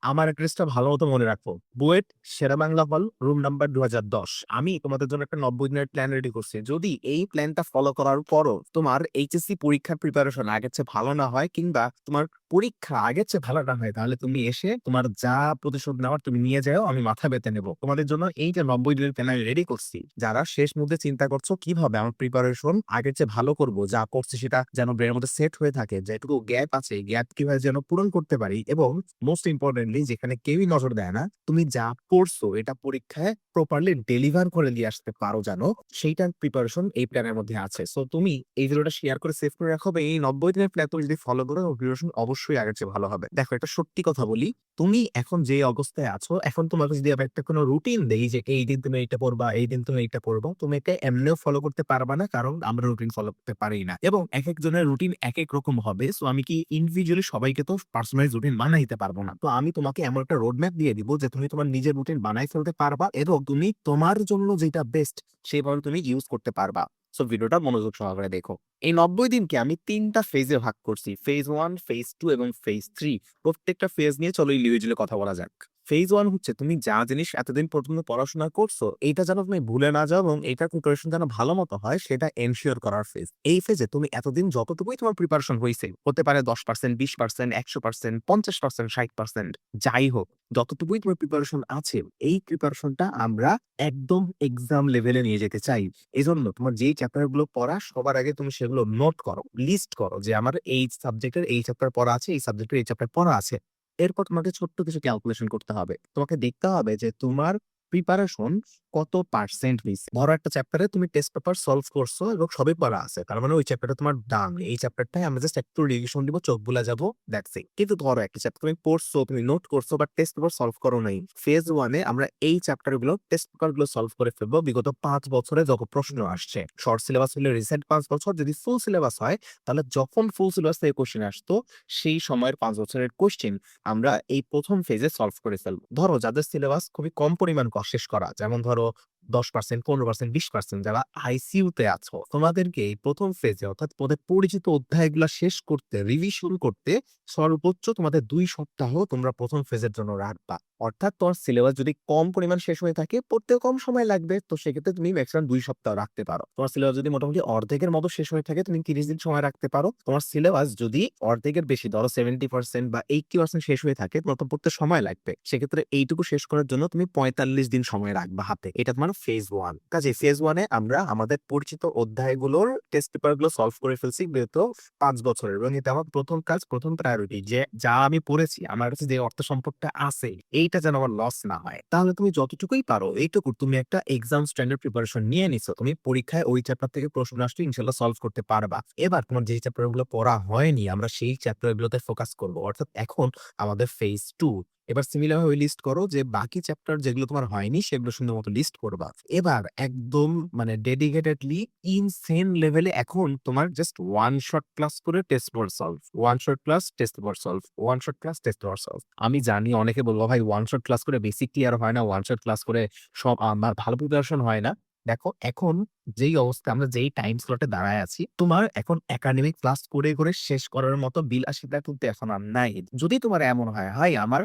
আমার অ্যাড্রেসটা ভালো মতো মনে রাখো। বুয়েট শেরেবাংলা হল, রুম নাম্বার ২০১০। আমি তোমাদের জন্য একটা ৯০ দিনের প্ল্যান রেডি করছি। যদি এই প্ল্যানটা ফলো করার পরও তোমার এইচএসসি পরীক্ষার প্রিপারেশন আগের চেয়ে ভালো না হয়, কিংবা তোমার পরীক্ষা আগের চেয়ে ভালো না হয়, তাহলে তুমি এসে তোমার যা প্রতিশোধ নেওয়ার তুমি নিয়ে যাও, আমি মাথা পেতে নেব। তোমাদের জন্য এই যে ৯০ দিনের প্ল্যান আমি রেডি করছি, যারা শেষ মুহূর্তে চিন্তা করছো কিভাবে আমার প্রিপারেশন আগের চেয়ে ভালো করব, যা করছি সেটা যেন ব্রেনের মধ্যে সেট হয়ে থাকে, যেটুকু গ্যাপ আছে গ্যাপ কিভাবে যেন পূরণ করতে পারি, এবং মোস্ট ইম্পর্টেন্টলি যেখানে কেউই নজর দেয় না, তুমি যা পড়ছো এটা পরীক্ষায় প্রপারলি ডেলিভার করে দিয়ে আসতে পারো জানো, সেইটার প্রিপারেশন এই প্ল্যানের মধ্যে আছে। সো তুমি এই ভিডিওটা শেয়ার করে সেভ করে রাখো, এই ৯০ দিনের প্ল্যান তুমি যদি ফলো করো, প্রিপারেশন অবশ্যই আগের চেয়ে ভালো হবে। দেখো, একটা সত্যি কথা বলি, তুমি এখন যে অবস্থায় আছো, এখন তোমাকে যদি আমি একটা কোনো রুটিন দেই যে এই দিন তুমি এইটা পড়বা, এই দিন তুমি এইটা পড়বা, তুমি এটা এমনিও ফলো করতে পারবা না, কারণ আমরা রুটিন ফলো করতে পারি না, এবং এক একজনের রুটিন এক এক রকম হবে। সো আমি কি ইন্ডিভিজুয়ালি সবাইকে তো পার্সোনালাইজ রুটিন বানাইতে পারবো না। তো আমি তোমাকে এমন একটা রোড ম্যাপ দিয়ে দিব যে তুমি তোমার নিজের রুটিন বানাই ফেলতে পারবা, এবং তুমি তোমার জন্য যেটা বেস্ট সেভাবে তুমি ইউজ করতে পারবা। সো ভিডিওটা মনোযোগ সহকারে দেখো। এই ৯০ দিনকে আমি ৩টা ফেজে ভাগ করছি, ফেজ 1, ফেজ 2 এবং ফেজ 3। প্রত্যেকটা ফেজ নিয়ে চলো ইন্ডিভিজুয়ালি কথা বলা যাক। ফেজ 1 হচ্ছে তুমি যা জিনিস এতদিন পর্যন্ত পড়াশোনা করছো, এইটা যেন তুমি ভুলে না যাও, এবং এইটার প্রিপারেশন যেন ভালো মতো হয়, সেটা এনশিওর করার ফেজ। এই ফেজে তুমি এতদিন যতটুকুই তোমার প্রিপারেশন হয়েছে, হতে পারে 10%, 20%, 100%, 50%, 60%, যাই হোক, যতটুকুই তোমার প্রিপারেশন আছে, এই প্রিপারেশনটা আমরা একদম এক্সাম লেভেলে নিয়ে যেতে চাই। এজন্য তোমার যেই চ্যাপ্টার গুলো পড়া, সবার আগে তুমি সেগুলো নোট করো, লিস্ট করো যে আমার এই সাবজেক্টের এই চ্যাপ্টার পড়া আছে, এই সাবজেক্টের এই চ্যাপ্টার পড়া আছে। এরপর তোমাকে ছোট্ট কিছু ক্যালকুলেশন করতে হবে। তোমাকে দেখতে হবে যে তোমার প্রিপারেশন কত পার্সেন্ট হইছে। ধরো একটা চ্যাপ্টারে তুমি টেস্ট পেপার সলভ করছো এবং সবই পড়া আছে, তার মানে ওই চ্যাপ্টারটা তোমার ডান। এই চ্যাপ্টারটাই আমরা জাস্ট একটু রিভিশন দিব, চোখ বুলা যাবো, দ্যাটস ইট। কিন্তু ধরো একটা চ্যাপ্টার তুমি পড়ছো, তুমি নোট করছো, বাট টেস্ট পেপার সলভ করো নাই। ফেজ 1-এ আমরা এই চ্যাপ্টার গুলো, টেস্ট পেপার গুলো সলভ করে ফেলবো বিগত 5 বছরে যত প্রশ্ন আসছে। শর্ট সিলেবাস হলে রিসেন্ট 5 বছর, যদি ফুল সিলেবাস হয় তাহলে যখন ফুল সিলেবাস থেকে কোশ্চেন আসতো সেই সময়ের 5 বছরের কোশ্চেন আমরা এই প্রথম ফেজে সলভ করে ফেলবো। ধরো যাদের সিলেবাস খুবই কম পরিমাণ শেষ করা, যেমন ধরো 10%, 15%, 20%, যারা আইসিইউ তে আছো, তোমাদেরকে এই প্রথম ফেজে অর্থাৎ তোমাদের পরিচিত অধ্যায়গুলো শেষ করতে, রিভিশন করতে সর্বোচ্চ তোমাদের 2 সপ্তাহ তোমরা প্রথম ফেজের জন্য রাখবা। অর্থাৎ তোমার সিলেবাস যদি কম পরিমাণ শেষ হয়ে থাকে, পড়তেও কম সময় লাগবে, তো সেক্ষেত্রে তুমি ম্যাক্সিমাম 2 সপ্তাহ রাখতে পারো। তোমার সিলেবাস যদি মোটামুটি অর্ধেকের মতো শেষ হয়ে থাকে, তুমি 30 দিন সময় রাখতে পারো। তোমার সিলেবাস যদি অর্ধেকের বেশি, ধরো 70% বা 80% শেষ হয়ে থাকে, তোমার তো পড়তে সময় লাগবে। সেক্ষেত্রে এইটুকু শেষ করার জন্য তুমি 45 দিন সময় রাখবা হাতে। এটা তোমার ফেজ 1। কাজে ফেজ 1-এ আমরা আমাদের পরিচিত অধ্যায়গুলোর টেস্ট পেপার গুলো সলভ করে ফেলছি বিগত 5 বছরের, এবং এটা আমার প্রথম কাজ, প্রথম প্রায়োরিটি, যে যা আমি পড়েছি, আমার কাছে যে অর্থ সম্পদটা আছে, এইটা যেন আমার লস না হয়। তাহলে তুমি যতটুকুই পারো, এইটুকু তুমি একটা এক্সাম স্ট্যান্ডার্ড প্রিপারেশন নিয়ে নিছো, তুমি পরীক্ষায় ওই চ্যাপ্টার থেকে প্রশ্ন আসলে ইনশাল্লাহ সলভ করতে পারবা। এবার তোমার যে চ্যাপ্টার গুলো পড়া হয়নি, আমরা সেই চ্যাপ্টার গুলোতে ফোকাস করবো। অর্থাৎ এখন আমাদের ফেজ 2। এবার সিমিলার ভাবে লিস্ট করো যে বাকি চ্যাপ্টার যেগুলো তোমার হয়নি সেগুলো সুন্দর মতো লিস্ট করবা। এবার একদম মানে ডেডিকেটেডলি ইনসেন লেভেলে এখন তোমার জাস্ট ওয়ান শট ক্লাস করে test paper solve, one shot class test paper solve, one shot class test paper solve. আমি জানি অনেকে বলবো ভাই ওয়ান শট ক্লাস করে বেসিক ক্লিয়ার হয় না, ওয়ান শট ক্লাস করে সব আমার ভালো প্রিপারেশন হয় না। দেখো, এখন যেই অবস্থা, আমরা যেই টাইম স্লটে দাঁড়ায় আছি, তোমার এখন একাডেমিক ক্লাস করে করে শেষ করার মতো বিলাসিতা কিন্তু এখন আর নাই। যদি তোমার এমন হয়, হাই আমার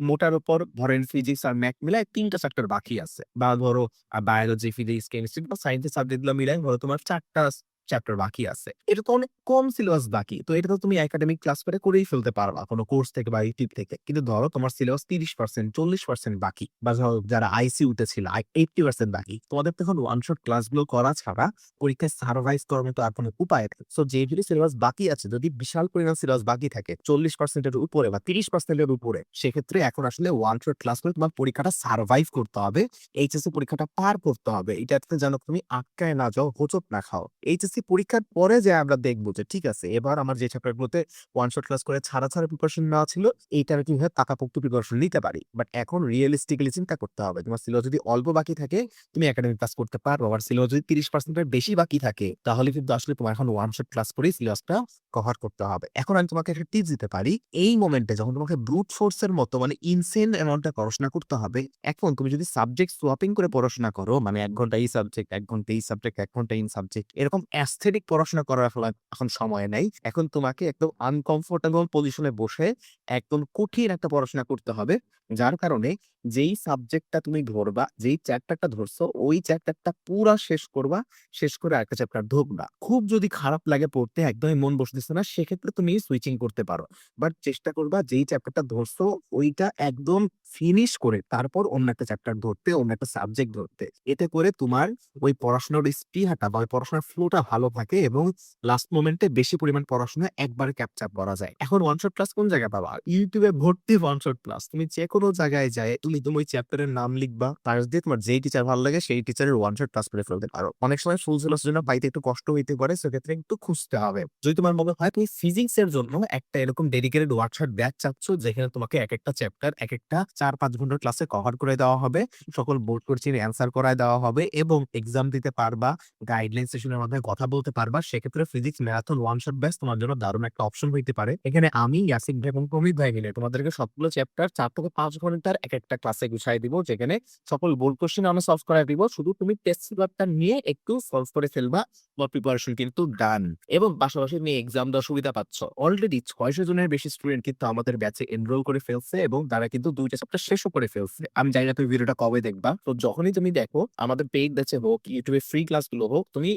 মোটার উপর ধরেন ফিজিক্স আর ম্যাথ মিলায় ৩টা চ্যাপ্টার বাকি আছে, বা ধরো বায়োলজি, ফিজিক্স, কেমিস্ট্রি বা সায়েন্সের সাবজেক্ট গুলো মিলাই ধরো তোমার 4টা চ্যাপ্টার বাকি আছে, এটা তো অনেক কম সিলেবাস বাকি, তো এটা তো তুমি একাডেমিক ক্লাস করে করেই ফেলতে পারবা কোনো কোর্স থেকে বা ইউটিউব থেকে। কিন্তু ধরো তোমার সিলেবাস 30%, 40% বাকি, বা ধরো যারা আইসিইউ তে ছিল 80% বাকি, তোমাদের তো এখন ওয়ান শট ক্লাস গুলো করা ছাড়া পরীক্ষায় সার্ভাইভ করার মতো আর কোনো উপায় নেই। সো যেগুলি সিলেবাস বাকি আছে, যদি বিশাল পরিমাণ সিলেবাস বাকি থাকে 40%-এর উপরে বা 30%-এর উপরে, সেক্ষেত্রে এখন আসলে ওয়ান শট ক্লাস করে তোমার পরীক্ষাটা সার্ভাইভ করতে হবে, এইচএসসি পরীক্ষাটা পার করতে হবে। এটাতে যেন তুমি আটকায় না যাও, হোঁচট না খাও। এইচএসসি পরীক্ষার পরে যে আমরা দেখবো যে ঠিক আছে, এবার আমার যে চ্যাপ্টার গুলোতে ওয়ান শট ক্লাস করে ছাড়া ছাড়া প্রিপারেশন নেওয়া ছিল, এইটার কিভাবে পাকাপোক্ত প্রিপারেশন নিতে পারি। বাট এখন রিয়েলিস্টিক্যালি চিন্তা করতে হবে, তোমার সিলেবাস যদি অল্প বাকি থাকে তুমি একাডেমিক ক্লাস করতে পারো, আবার সিলেবাস যদি 30%-এর বেশি বাকি থাকে, তাহলে কিন্তু আসলে তোমার এখন ওয়ান শট ক্লাস করেই সিলেবাসটা কভার করতে হবে। এখন আমি তোমাকে একটা টিপস দিতে পারি, এই মোমেন্টে যখন তোমাকে ব্রুট ফোর্স এর মতো মানে ইনসেন অ্যামাউন্টে পড়াশোনা করতে হবে, এখন তুমি যদি সাবজেক্ট সোয়াপিং করে পড়াশোনা করো, মানে 1 ঘন্টা এই সাবজেক্ট, 1 ঘন্টা এই সাবজেক্ট, 1 ঘন্টা এই সাবজেক্ট, এরকম অ্যাস্থেটিক পড়াশোনা করার এখন সময় নাই। এখন তোমাকে একদম আনকমফোর্টেবল পজিশনে বসে একদম কঠিন একটা পড়াশোনা করতে হবে। যার কারণে যেই সাবজেক্টটা তুমি ধরবা, যেই চ্যাপ্টারটা ধরছো, ওই চ্যাপ্টারটা পুরা শেষ করবা। শেষ করে আরেকটা চ্যাপ্টার ঢুকবা। খুব যদি খারাপ লাগে পড়তে, একদমই মন বসতেছে না, সেক্ষেত্রে তুমি সুইচিং করতে পারো। বাট চেষ্টা করবা যেই চ্যাপ্টারটা ধরছো ওইটা একদম ফিনিশ করে তারপর অন্য একটা চ্যাপ্টার ধরতে, অন্য একটা সাবজেক্ট ধরতে। এতে করে তোমার ওই পড়াশোনার স্পৃহাটা বা ওই পড়াশোনার ফ্লোটা ভালো থাকে এবং লাস্ট মোমেন্টে বেশি পরিমাণ পড়াশোনা একবারে ক্যাপচার করা যায়। এখন ওয়ান শট ক্লাস কোন জায়গায় পাবা? ইউটিউবে ভর্তি ওয়ান শট ক্লাস। তুমি যে কোনো জায়গায় যায় তুমি ওই চ্যাপ্টারের নাম লিখবা, সার্চ দিয়ে তোমার যেই টিচার ভালো লাগে সেই টিচারের ওয়ান শট ক্লাস করে ফেলতে পারো। অনেক সময় ফুল সিলেবাসের জন্য পাইতে একটু কষ্ট হইতে পারে, সেক্ষেত্রে একটু খুঁজতে হবে। যদি তোমার মনে হয় তুমি ফিজিক্স এর জন্য একটা এরকম ডেডিকেটেড ওয়ান শট ব্যাচ চাচ্ছ, যেখানে তোমাকে এক একটা চ্যাপ্টার এক একটা 4-5 ঘন্টার ক্লাসে কভার করে দেওয়া হবে, সকল বোর্ড কোশ্চেন অ্যান্সার করায় দেওয়া হবে এবং এক্সাম দিতে পারবা, গাইডলাইন সেশনের মাধ্যমে কথা বলতে পারবা, সেক্ষেত্রে physics marathon one shot batch তোমার জন্য দারুণ একটা অপশন হইতে পারে। এখানে আমি, ইয়াসিক ভাই এবং প্রমিত ভাই মিলে তোমাদেরকে সবগুলো চ্যাপ্টার 4 থেকে 5 ঘন্টার এক একটা ক্লাসে গুছাই দিব, যেখানে সকল বোর্ড কোশ্চেন আমরা সলভ করাই দিব। শুধু তুমি টেস্ট পেপারটা নিয়ে একটু সলভ করে ফেলবা, তোমার প্রিপারেশন কিন্তু ডান। এবং পাশাপাশি তুমি এক্সাম দেওয়ার সুবিধা পাচ্ছ। অলরেডি 600 জনের বেশি স্টুডেন্ট কিন্তু আমাদের ব্যাচে এনরোল করে ফেলছে এবং তারা কিন্তু 2টা চ্যাপ্টার শেষও করে ফেলছে। আমি জানি না তুমি ভিডিওটা কবে দেখবা, তো যখনই তুমি দেখো আমাদের পেইড ব্যাচে হোক, ইউটিউবে ফ্রি ক্লাসগুলো হোক, তুমি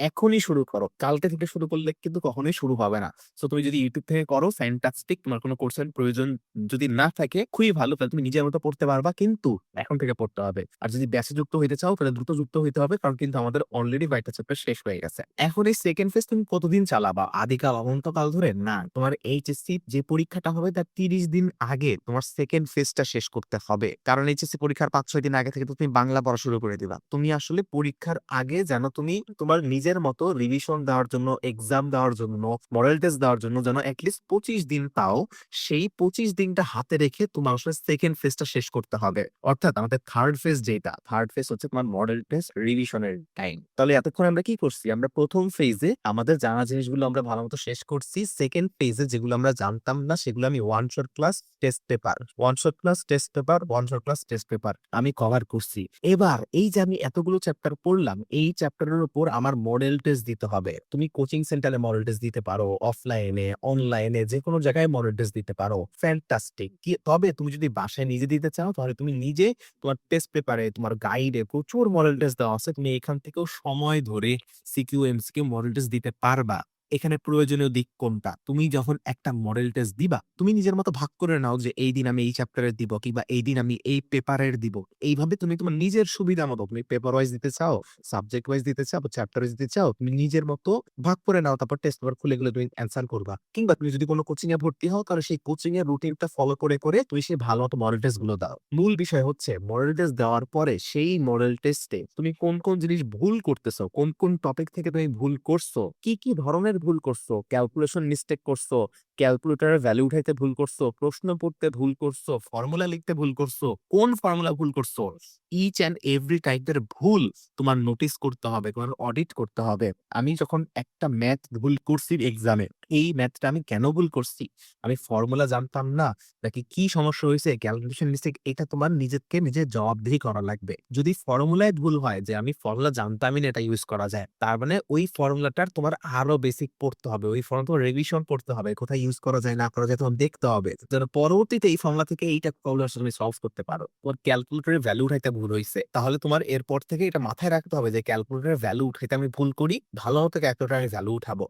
এখনই শুরু করো। কালকে থেকে শুরু করলে কিন্তু কখনোই শুরু হবে না। সো তুমি যদি ইউটিউব থেকে করো ফ্যান্টাস্টিক, তোমার কোনো কোর্সের প্রয়োজন যদি না থাকে খুবই ভালো, তাহলে তুমি নিজের মতো পড়তে পারবা, কিন্তু এখন থেকে পড়তে হবে। আর যদি ব্যাচে যুক্ত হইতে চাও তাহলে দ্রুত যুক্ত হইতে হবে, কারণ কিন্তু আমাদের অলরেডি 22টা চ্যাপ্টার শেষ হয়ে গেছে। এখন এই সেকেন্ড ফেজ তুমি কতদিন চালাবা? আদিকাল অনন্তকাল ধরে না। তোমার এইচএসসি যে পরীক্ষাটা হবে তার 30 দিন আগে তোমার সেকেন্ড ফেজটা শেষ করতে হবে, কারণ এইচএসসি পরীক্ষার 5-6 দিন আগে থেকে তো তুমি বাংলা পড়া শুরু করে দিবা। তুমি আসলে পরীক্ষার আগে যেন তুমি তোমার নিজের মতো রিভিশন দেওয়ার জন্য, এক্সাম দেওয়ার জন্য, মডেল টেস্ট দেওয়ার জন্য যেন এটলিস্ট 25 দিন পাও। সেই 25 দিনটা হাতে রেখে তোমার আসলে সেকেন্ড ফেজটা শেষ করতে হবে। অর্থাৎ আমাদের থার্ড ফেজ যেটা, থার্ড ফেজ হচ্ছে তোমার মডেল টেস্ট রিভিশনের টাইম। তাহলে এতক্ষণ আমরা কি করছি? আমরা প্রথম ফেজে আমাদের জানা জিনিসগুলো আমরা ভালো মতো শেষ করছি। সেকেন্ড ফেজে যেগুলো আমরা জানতাম না সেগুলো আমি one shot class, test paper, one shot class, test paper, one shot class, test paper আমি কভার করছি। এবার এই যে আমি এতগুলো চ্যাপ্টার পড়লাম, এই চ্যাপ্টারের উপর আমার মডেল টেস্ট দিতে হবে। তুমি কোচিং সেন্টারে মডেল টেস্ট দিতে পারো, অফলাইনে, অনলাইনে, যে কোনো জায়গায় মডেল টেস্ট দিতে পারো। ফ্যান্টাস্টিক। তবে তুমি যদি বাসায় নিজে দিতে চাও তাহলে তুমি নিজে তোমার টেস্ট পেপারে, তোমার গাইডে প্রচুর মডেল টেস্ট দেওয়া আছে, তুমি এখান থেকেও সময় ধরে সিকিউ এমসিকিউ মডেল টেস্ট দিতে পারবা। এখানে প্রয়োজনীয় দিক কোনটা? তুমি যখন একটা মডেল টেস্ট দিবা, তুমি নিজের মতো ভাগ করে নাও যে এই দিন আমি এই চ্যাপ্টারের দিব, কিংবা এই দিন আমি এই পেপারের দিব। এইভাবে তুমি তোমার নিজের সুবিধা মতো, তুমি পেপার ওয়াইজ দিতে চাও, সাবজেক্ট ওয়াইজ দিতে চাও, চ্যাপ্টার ওয়াইজ দিতে চাও, তুমি নিজের মতো ভাগ করে নাও। তারপর টেস্ট পেপার খুলে গেলে তুমি অ্যান্সার করবা। কিংবা তুমি যদি কোনো কোচিং এ ভর্তি হও তাহলে সেই কোচিং এর রুটিনটা ফলো করে করে তুমি সেই ভালো মতো মডেল টেস্ট গুলো দাও। মূল বিষয় হচ্ছে মডেল টেস্ট দেওয়ার পরে সেই মডেল টেস্টে তুমি কোন কোন জিনিস ভুল করতেছো, কোন কোন টপিক থেকে তুমি ভুল করছো, কি কি ধরনের ভুল করছো, ক্যালকুলেশন মিস্টেক করছো, ক্যালকুলেটরের ভ্যালু উঠাইতে ভুল করছো, প্রশ্ন পড়তে ভুল করছো, ফর্মুলা লিখতে ভুল করছো, কোন ফর্মুলা ভুল করছো, ইচ অ্যান্ড এভরি টাইপের ভুল তোমার নোটিস করতে হবে, তোমার অডিট করতে হবে। আমি যখন একটা ম্যাথ ভুল করছি এক্সামে, এই ম্যাথটা আমি কেন ভুল করছি? আমি ফর্মুলা জানতাম না, নাকি কি সমস্যা হয়েছে, ক্যালকুলেশন মিস্টেক, এটা তোমার নিজেকে নিজে জবাবদিহি করা লাগবে। যদি ফর্মুলায় ভুল হয়, যে আমি ফর্মুলা জানতামই না এটা ইউজ করা যায়, তার মানে ওই ফর্মুলাটার তোমার আরো বেসিক পড়তে হবে, ওই ফর্মুলা তোমার রিভিশন করতে হবে, কোথায় ইউজ করা যায় না করা যায় তোমার দেখতে হবে, যেন পরবর্তীতে এই ফর্মুলা থেকে এইটা প্রবলেম তুমি সলভ করতে পারো। তোমার ক্যালকুলেটরের ভ্যালু উঠাইতে ভুল হয়েছে, তাহলে তোমার এরপর থেকে এটা মাথায় রাখতে হবে যে ক্যালকুলেটরের ভ্যালু উঠাইতে আমি ভুল করি, ভালো মতো ক্যালকুলেটরের ভ্যালু উঠাবো।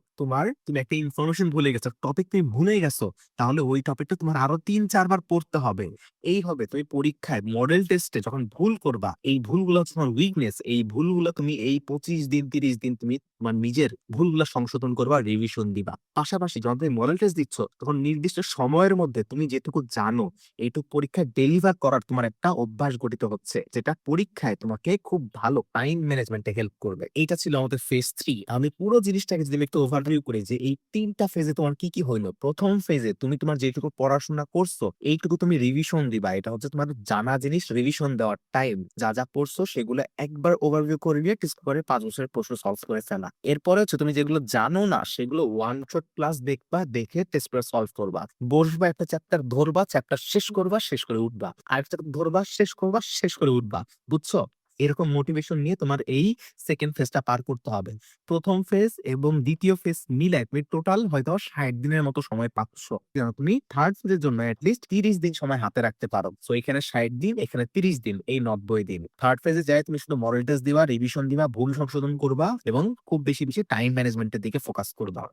তুমি একটা ইনফরমেশন ভুলে গেছো, টপিক তুমি ভুলে গেছো, তাহলে ওই টপিকটা তোমার আরো 3-4 বার পড়তে হবে। এই হবে তুমি পরীক্ষায় মডেল টেস্টে যখন ভুল করবা, এই ভুলগুলো হচ্ছে তোমার উইকনেস, এই ভুলগুলো তুমি এই 25 দিন 30 দিন তুমি তোমার নিজের ভুলগুলো সংশোধন করবা, রিভিশন দিবা। পাশাপাশি যখন তুমি মডেল টেস্ট দিচ্ছ তখন নির্দিষ্ট সময়ের মধ্যে তুমি যেটুকু জানো এইটুকু পরীক্ষায় ডেলিভার করার তোমার একটা অভ্যাস গঠিত হচ্ছে, যেটা পরীক্ষায় তোমাকে খুব ভালো টাইম ম্যানেজমেন্টে হেল্প করবে। এইটা ছিল আমাদের ফেজ 3। আমি পুরো জিনিসটাকে যদি আমি একটু ওভারভিউ করি যে এই 3টা ফেজে তোমার কি কি হইলো। প্রথম ফেজে তুমি তোমার যেটুকু পড়াশোনা করছো এইটুকু তুমি রিভিশন দিবা, এটা হচ্ছে তোমার জানা জিনিস রিভিশন দেওয়ার টাইম। যা যা পড়ছো সেগুলো একবার ওভারভিউ করে নিয়ে টেস্ট করে 5 বছরের প্রশ্ন সলভ করে ফেলা। এরপরে হচ্ছে তুমি যেগুলো জানো না সেগুলো ওয়ান শট ক্লাস দেখবা, দেখে টেস্ট পেপার সলভ করবা। বসবা, একটা চ্যাপ্টার ধরবা, চ্যাপ্টার শেষ করবা, শেষ করে উঠবা, আরেকটা ধরবা, শেষ করবা, শেষ করে উঠবা। বুঝছো? এরকম মোটিভেশন নিয়ে তোমার এই সেকেন্ড ফেজটা পার করতে হবে। প্রথম ফেজ এবং দ্বিতীয় ফেজ মিলায় তুমি টোটাল হয়তো ৬০ দিনের মতো সময় পাচ্ছ। যেন তুমি থার্ড ফেজের জন্য এটলিস্ট ৩০ দিন সময় হাতে রাখতে পারো। সো এখানে ৬০ দিন, এখানে ৩০ দিন, এই ৯০ দিন। থার্ড ফেজে যায় তুমি শুধু মডেল টেস্ট দিবা, রিভিশন দিবা, ভুল সংশোধন করবা এবং খুব বেশি বেশি টাইম ম্যানেজমেন্টের দিকে ফোকাস করবা।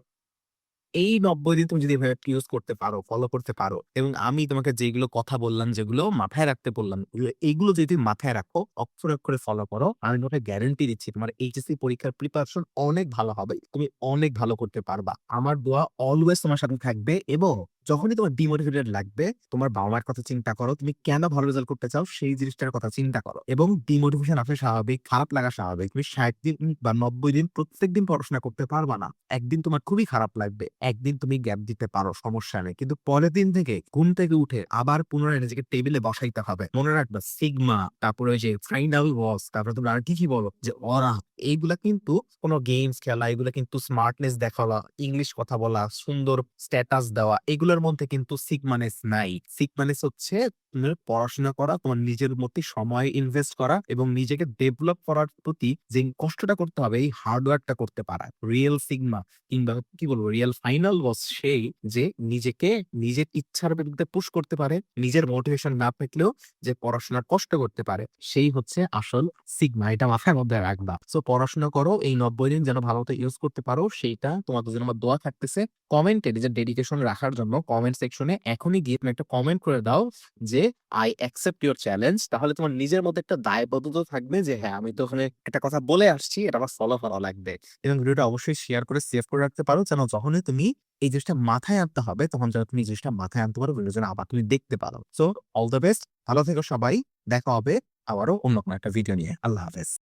এই ৯০ দিন তুমি যদি এভাবে ইউজ করতে পারো, ফলো করতে পারো এবং আমি তোমাকে যেগুলো কথা বললাম, যেগুলো মাথায় রাখতে বললাম, এইগুলো যদি তুমি মাথায় রাখো, অক্ষরে অক্ষরে ফলো করো, আমি তোমাকে গ্যারান্টি দিচ্ছি তোমার এইচএসসি পরীক্ষার প্রিপারেশন অনেক ভালো হবে। তুমি অনেক ভালো করতে পারবা। আমার দোয়া অলওয়েজ তোমার সাথে থাকবে এবং যখনই তোমার ডিমোটিভেটেড লাগবে, তোমার বাবা-মার কথা চিন্তা করো। তুমি কেন ভালো রেজাল্ট করতে চাও সেই জিনিসটার কথা চিন্তা করো এবং ডিমোটিভেশন আসা স্বাভাবিক, খারাপ লাগা স্বাভাবিক। তুমি ৬০ দিন বা ৯০ দিন প্রত্যেকদিন পড়াশোনা করতে পারবা না। একদিন তোমার খুবই খারাপ লাগবে। একদিন তুমি গ্যাপ দিতে পারো, সমস্যা নেই। কিন্তু পরের দিন থেকে ঘুম থেকে উঠে আবার পুনরায় নিজেকে টেবিলে বসাইতে হবে। মনে রাখবা সিগমা, তারপরে ওই যে ফাইনাল ওয়াস, তারপরে তোমরা আর কি বলো যে অরা, এইগুলা কিন্তু কোনো গেমস খেলা, এগুলা কিন্তু স্মার্টনেস দেখালা, ইংলিশ কথা বলা, সুন্দর স্ট্যাটাস দেওয়া, এগুলোর মধ্যে কিন্তু সিগমানেস নাই। সিগমানেস হচ্ছে তোমার পড়াশোনা করা, তোমার নিজের মধ্যে সময় ইনভেস্ট করা এবং নিজেকে ডেভেলপ করার প্রতি যে কষ্টটা করতে হবে, এই হার্ডওয়ার্কটা করতে পারা। রিয়েল সিগমা কিংবা কি বলবো রিয়েল ফাইনাল বস সেই যে নিজেকে নিজের ইচ্ছার বিরুদ্ধে পুশ করতে পারে, নিজের মোটিভেশন না থাকলেও যে পড়াশোনার কষ্ট করতে পারে, সেই হচ্ছে আসল সিগমা। এটা মাথার মধ্যে রাখবা। সো পড়াশোনা করো, এই ৯০ দিন যেন ভালো মতো ইউজ করতে পারো, সেইটা তোমাদের জন্য আমার দোয়া থাকতেছে। কমেন্টে নিজের ডেডিকেশন রাখার জন্য কমেন্ট সেকশনে এখনই গিয়ে তুমি একটা কমেন্ট করে দাও যে আই অ্যাকসেপ্ট ইউর চ্যালেঞ্জ। তাহলে তোমার নিজের মধ্যে একটা দায়বদ্ধতা থাকবে যে হ্যাঁ, আমি তো ওখানে একটা কথা বলে আসছি, এটা আমার ফলো করা লাগবে। এবং ভিডিওটা অবশ্যই শেয়ার করে সেভ করে রাখতে পারো যেন যখনই তুমি এই জিনিসটা মাথায় আনতে হবে, তখন যেন তুমি এই জিনিসটা মাথায় আনতে পারো, ভিডিও যেন আবার তুমি দেখতে পারো। সো অল দ্য বেস্ট, ভালো থেকো সবাই। দেখা হবে আবারও অন্য কোনো একটা ভিডিও নিয়ে। আল্লাহ হাফেজ।